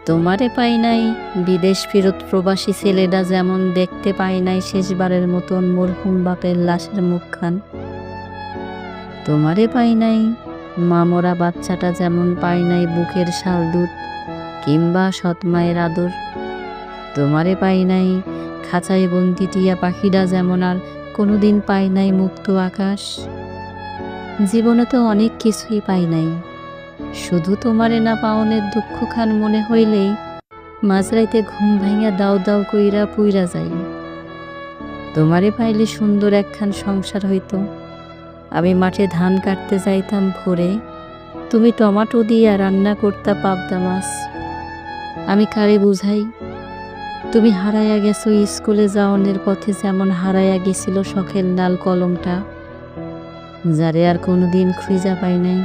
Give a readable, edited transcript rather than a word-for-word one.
তোমারে পাই নাই বিদেশ ফেরত প্রবাসী ছেলেরা যেমন দেখতে পায় নাই শেষবারের মতন মরহুম বাপের লাশের মুখখান। তোমারে পাই নাই মামরা বাচ্চাটা যেমন পায় নাই বুকের শাল দুধ কিংবা সৎমায়ের আদর। তোমারে পাই নাই খাঁচায় বন্দি টিয়া পাখিরা যেমন আর কোনোদিন পায় নাই মুক্ত আকাশ। জীবনে তো অনেক কিছুই পাই নাই, শুধু তোমারে না পাওনের দুঃখখান মনে হইলেই মাঝরাইতে ঘুম ভাঙিয়া দাও দাও কইরা পুইরা যাই। তোমারে পাইলে সুন্দর একখান সংসার হইতো, আমি মাঠে ধান কাটতে যাইতাম ভোরে, তুমি টমাটো দিয়া রান্না করতা পাবদা মাছ। আমি কারে বুঝাই তুমি হারাইয়া গেছো স্কুলে যাওয়ানের পথে যেমন হারাইয়া গেছিল শখের লাল কলমটা, যারে আর কোনোদিন খুঁজা পাই নাই।